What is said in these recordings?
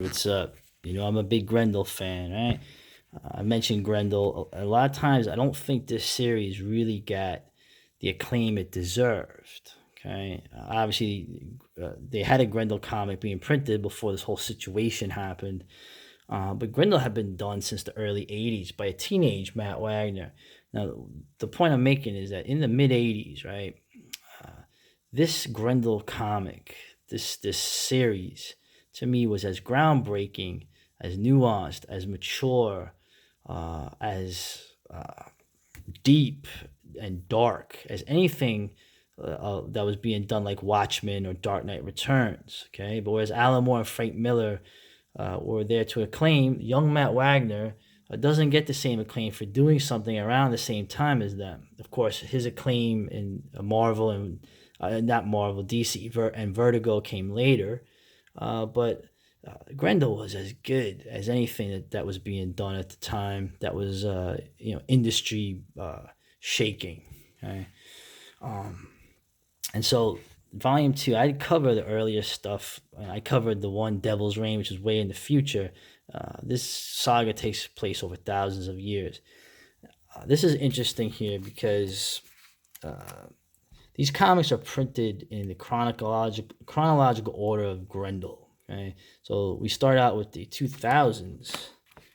What's up? I'm a big Grendel fan, right? I mentioned Grendel a lot of times. I don't think this series really got the acclaim it deserved. Okay, obviously, they had a Grendel comic being printed before this whole situation happened, but Grendel had been done since the early '80s by a teenage Matt Wagner. Now, the point I'm making is that in the mid '80s, right, uh, this Grendel comic, this series, to me was as groundbreaking, as nuanced, as mature, as deep and dark as anything that was being done like Watchmen or Dark Knight Returns. Okay, but whereas Alan Moore and Frank Miller were there to acclaim, young Matt Wagner doesn't get the same acclaim for doing something around the same time as them. Of course, his acclaim in Marvel and not Marvel, DC and Vertigo came later, but Grendel was as good as anything that was being done at the time. That was industry shaking. Okay? Um, and so volume two, I cover the earlier stuff. I covered the one Devil's Reign, which is way in the future. This saga takes place over thousands of years. This is interesting here because these comics are printed in the chronological order of Grendel. Okay, so we start out with the 2000s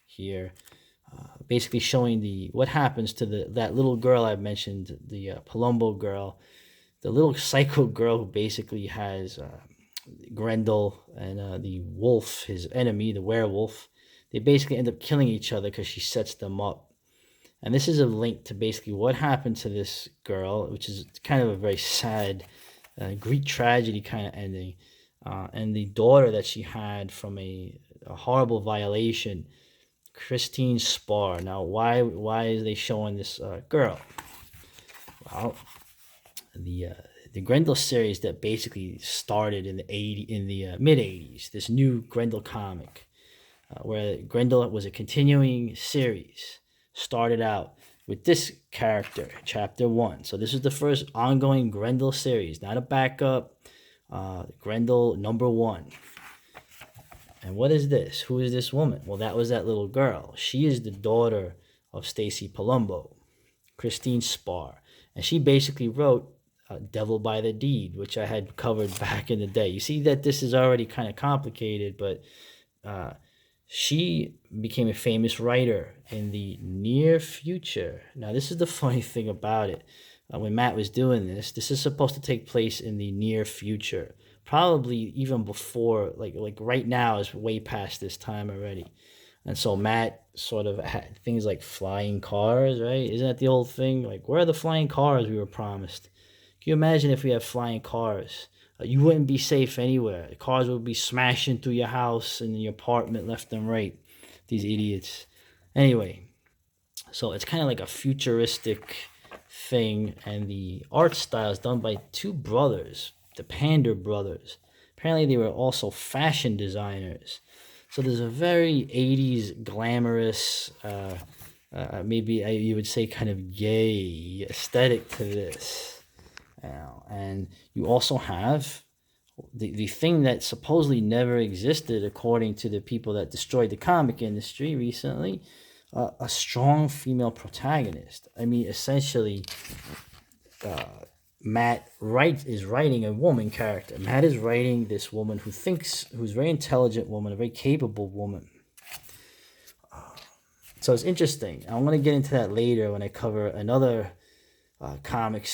here, basically showing the what happens to that little girl I mentioned, the Palumbo girl, the little psycho girl who basically has Grendel and the wolf, his enemy, the werewolf. They basically end up killing each other because she sets them up. And this is a link to basically what happened to this girl, which is kind of a very sad Greek tragedy kind of ending, and the daughter that she had from a horrible violation, Christine Spar. Now, why is they showing this girl? Well, the Grendel series that basically started in the mid '80s. This new Grendel comic, where Grendel was a continuing series, started out with this character, chapter one. So this is the first ongoing Grendel series, not a backup. Grendel number one. And what is this? Who is this woman? Well, that was that little girl. She is the daughter of Stacy Palumbo, Christine Spar. And she basically wrote Devil by the Deed, which I had covered back in the day. You see that this is already kind of complicated, but she became a famous writer in the near future. Now, this is the funny thing about it. When Matt was doing this is supposed to take place in the near future, probably even before, like right now is way past this time already. And so Matt sort of had things like flying cars, right? Isn't that the old thing? Like, where are the flying cars we were promised? Can you imagine if we had flying cars? You wouldn't be safe anywhere. The cars would be smashing through your house and your apartment left and right. These idiots. Anyway, so it's kind of like a futuristic thing, and the art style is done by two brothers, the Pander brothers. Apparently, they were also fashion designers. So there's a very '80s glamorous, maybe you would say kind of gay aesthetic to this. And you also have the thing that supposedly never existed, according to the people that destroyed the comic industry recently, a strong female protagonist. I mean, essentially, Matt is writing a woman character. Matt is writing this woman who's a very intelligent woman, a very capable woman. So it's interesting. I'm going to get into that later when I cover another comic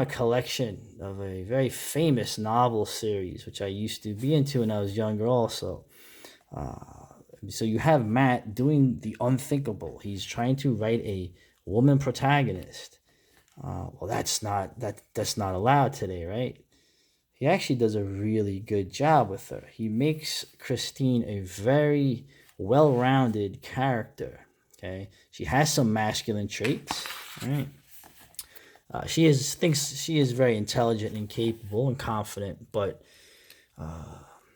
collection of a very famous novel series, which I used to be into when I was younger also. So you have Matt doing the unthinkable. He's trying to write a woman protagonist. Well, that's not allowed today, right? He actually does a really good job with her. He makes Christine a very well-rounded character. Okay, she has some masculine traits, right? Thinks she is very intelligent and capable and confident, but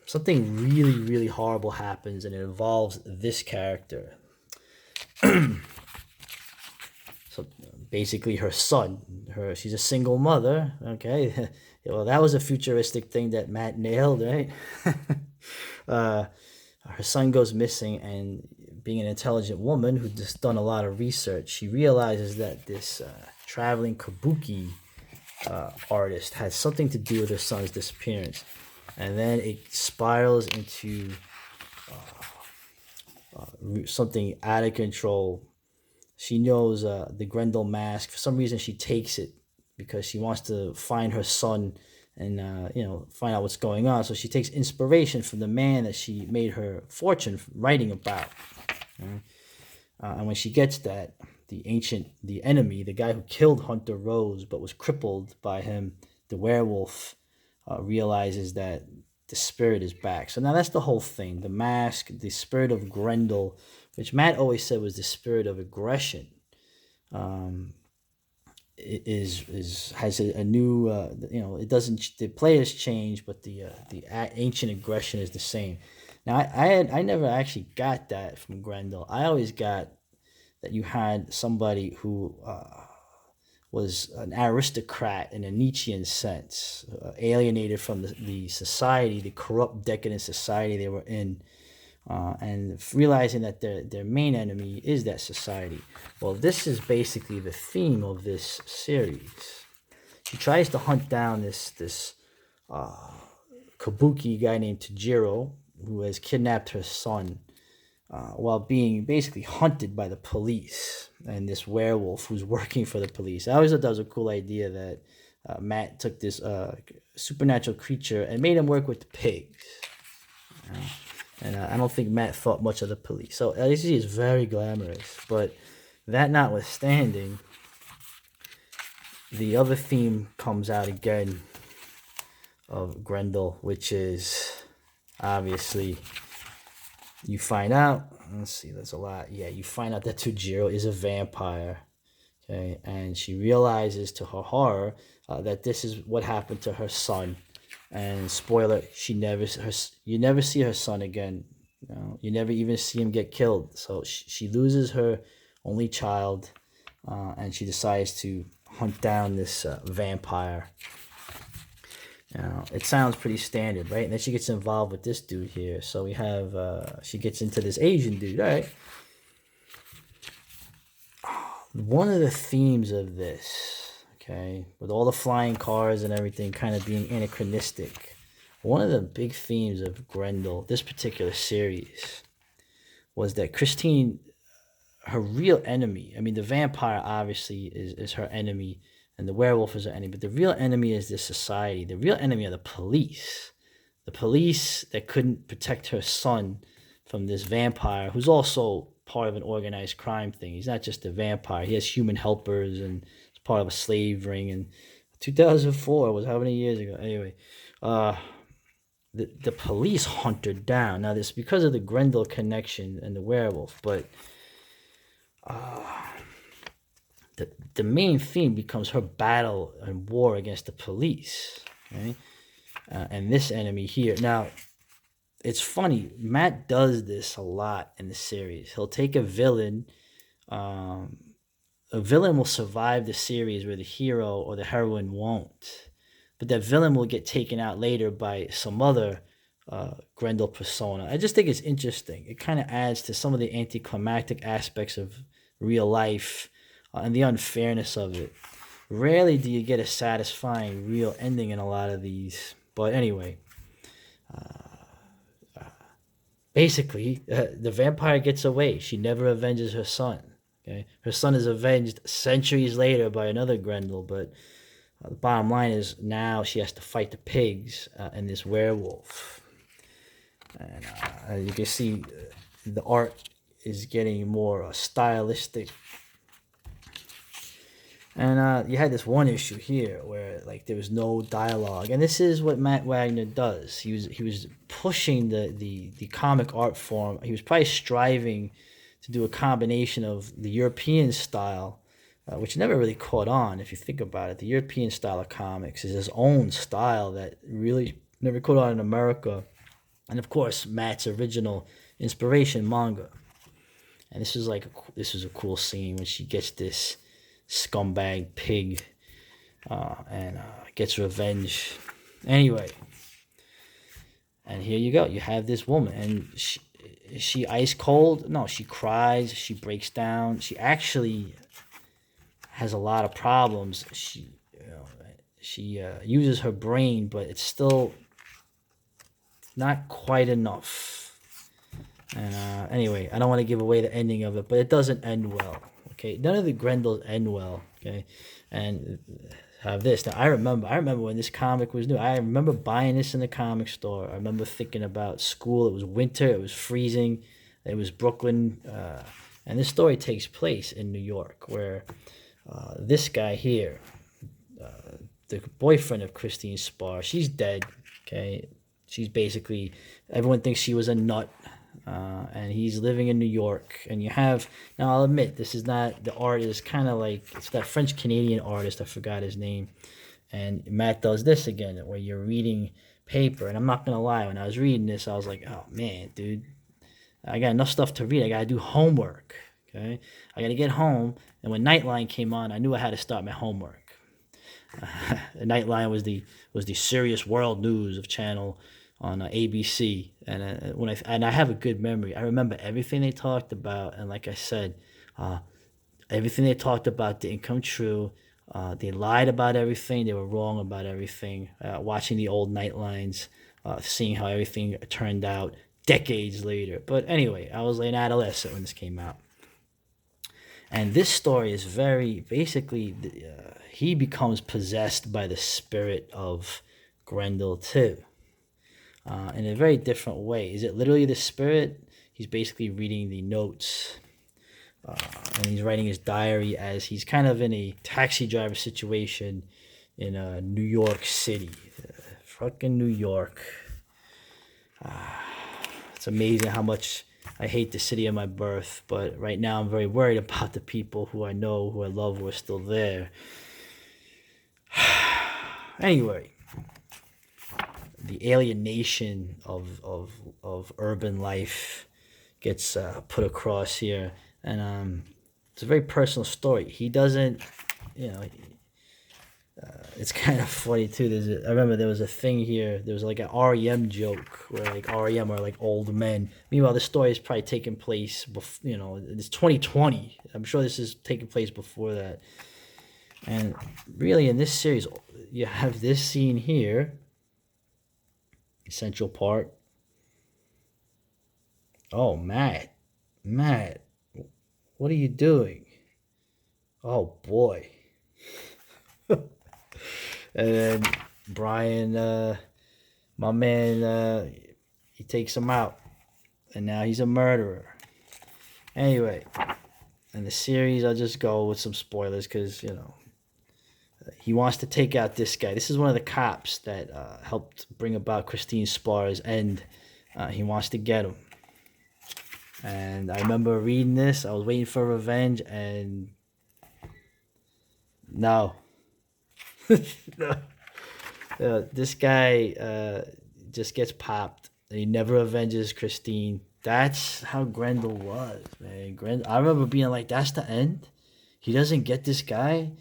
something really, really horrible happens, and it involves this character. So basically, her son. She's a single mother. Okay, well, that was a futuristic thing that Matt nailed, right? Her son goes missing, and being an intelligent woman who's just done a lot of research, she realizes that this traveling kabuki artist has something to do with her son's disappearance. And then it spirals into something out of control. She knows the Grendel mask. For some reason, she takes it because she wants to find her son and find out what's going on. So she takes inspiration from the man that she made her fortune writing about. And when she gets that, the enemy, the guy who killed Hunter Rose but was crippled by him, the werewolf, realizes that the spirit is back. So now that's the whole thing. The mask, the spirit of Grendel, which Matt always said was the spirit of aggression, has a new it doesn't, the players change, but the ancient aggression is the same. Now I never actually got that from Grendel. I always got that you had somebody who was an aristocrat in a Nietzschean sense, alienated from the society, the corrupt, decadent society they were in, and realizing that their main enemy is that society. Well, this is basically the theme of this series. She tries to hunt down this kabuki guy named Tajiro, who has kidnapped her son, while being basically hunted by the police and this werewolf who's working for the police. I always thought that was a cool idea that Matt took this supernatural creature and made him work with the pigs. And I don't think Matt thought much of the police. So as you see, it's very glamorous. But that notwithstanding, the other theme comes out again of Grendel, which is obviously, you find out, let's see, there's a lot. Yeah, you find out that Tajiro is a vampire. Okay, and she realizes to her horror that this is what happened to her son. And spoiler, you never see her son again. You never even see him get killed. So she loses her only child, and she decides to hunt down this vampire. It sounds pretty standard, right? And then she gets involved with this dude here. So we have, she gets into this Asian dude, right? One of the themes of this, okay, with all the flying cars and everything kind of being anachronistic, one of the big themes of Grendel, this particular series, was that Christine, her real enemy, I mean, the vampire obviously is her enemy, and the werewolf is her enemy, but the real enemy is this society. The real enemy are the police. The police that couldn't protect her son from this vampire, who's also part of an organized crime thing. He's not just a vampire. He has human helpers and is part of a slave ring. And 2004 was how many years ago? Anyway, the police hunt her down. Now, this because of the Grendel connection and the werewolf, but the main theme becomes her battle and war against the police, okay? And this enemy here. Now, it's funny. Matt does this a lot in the series. He'll take a villain. A villain will survive the series where the hero or the heroine won't. But that villain will get taken out later by some other Grendel persona. I just think it's interesting. It kind of adds to some of the anticlimactic aspects of real life and the unfairness of it. Rarely do you get a satisfying real ending in a lot of these. But anyway, basically, the vampire gets away. She never avenges her son. Okay, her son is avenged centuries later by another Grendel, but the bottom line is now she has to fight the pigs and this werewolf. And as you can see, the art is getting more stylistic. And you had this one issue here where like there was no dialogue, and this is what Matt Wagner does. He was pushing the comic art form. He was probably striving to do a combination of the European style, which never really caught on if you think about it. The European style of comics is his own style that really never caught on in America, and of course Matt's original inspiration, manga. And this is a cool scene when she gets this scumbag pig and gets revenge. Anyway, and here you go. You have this woman, and is she ice cold? No, she cries. She breaks down. She actually has a lot of problems. She uses her brain, but it's still not quite enough. And anyway, I don't want to give away the ending of it, but it doesn't end well. Okay, none of the Grendels end well. Okay, and have this. Now I remember when this comic was new. I remember buying this in the comic store. I remember thinking about school. It was winter. It was freezing. It was Brooklyn, and this story takes place in New York, where this guy here, the boyfriend of Christine Spar, she's dead. Okay, she's basically, everyone thinks she was a nut. And he's living in New York, and you have, now I'll admit, this is not, the art is kind of like, it's that French Canadian artist, I forgot his name, and Matt does this again where you're reading paper. And I'm not gonna lie, when I was reading this, I was like, oh man, dude, I got enough stuff to read. I gotta do homework. Okay, I gotta get home, and when Nightline came on, I knew I had to start my homework. Nightline was the serious world news of channel on ABC, and when I have a good memory, I remember everything they talked about, and like I said, everything they talked about didn't come true. They lied about everything. They were wrong about everything. Watching the old Nightlines, seeing how everything turned out decades later. But anyway, I was an adolescent when this came out. And this story is very, basically, he becomes possessed by the spirit of Grendel too, in a very different way. Is it literally the spirit? He's basically reading the notes, and he's writing his diary as he's kind of in a taxi driver situation in New York City. Fucking New York. It's amazing how much I hate the city of my birth, but right now I'm very worried about the people who I know, who I love, who are still there. Anyway, the alienation of urban life gets put across here, and it's a very personal story. He doesn't, it's kind of funny too. I remember there was a thing here. There was like an REM joke where like REM are like old men. Meanwhile, this story is probably taking place before, it's 2020. I'm sure this is taking place before that. And really, in this series, you have this scene here, Central Park. Oh, Matt, what are you doing? Oh boy. And then Brian, my man, he takes him out, and now he's a murderer. Anyway, in the series, I'll just go with some spoilers because, he wants to take out this guy. This is one of the cops that helped bring about Christine Spar's end. He wants to get him. And I remember reading this. I was waiting for revenge, and no. This guy just gets popped. He never avenges Christine. That's how Grendel was, man. I remember being like, that's the end? He doesn't get this guy?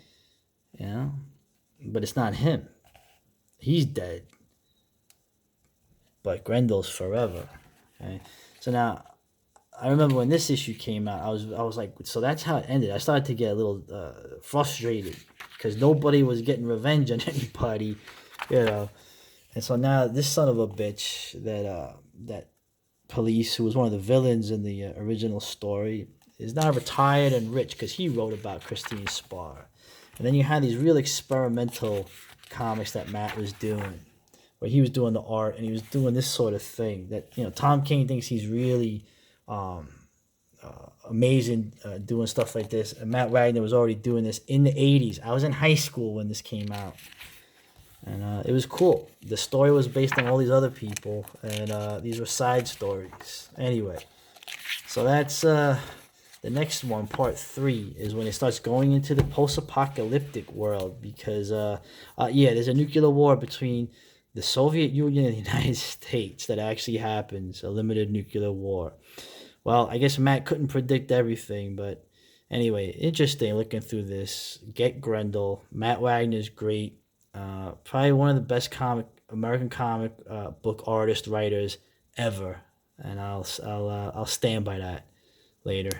But it's not him. He's dead. But Grendel's forever. Okay? So now, I remember when this issue came out, I was like, so that's how it ended. I started to get a little frustrated because nobody was getting revenge on anybody, And so now this son of a bitch that police, who was one of the villains in the original story, is now retired and rich because he wrote about Christine Spar. And then you had these real experimental comics that Matt was doing, where he was doing the art and he was doing this sort of thing that, Tom King thinks he's really amazing doing stuff like this. And Matt Wagner was already doing this in the 80s. I was in high school when this came out. And it was cool. The story was based on all these other people, and these were side stories. Anyway, so that's the next one, part 3, is when it starts going into the post-apocalyptic world because, there's a nuclear war between the Soviet Union and the United States that actually happens, a limited nuclear war. Well, I guess Matt couldn't predict everything, but anyway, interesting looking through this. Get Grendel. Matt Wagner's great. Probably one of the best American comic book artist writers ever. and I'll stand by that later.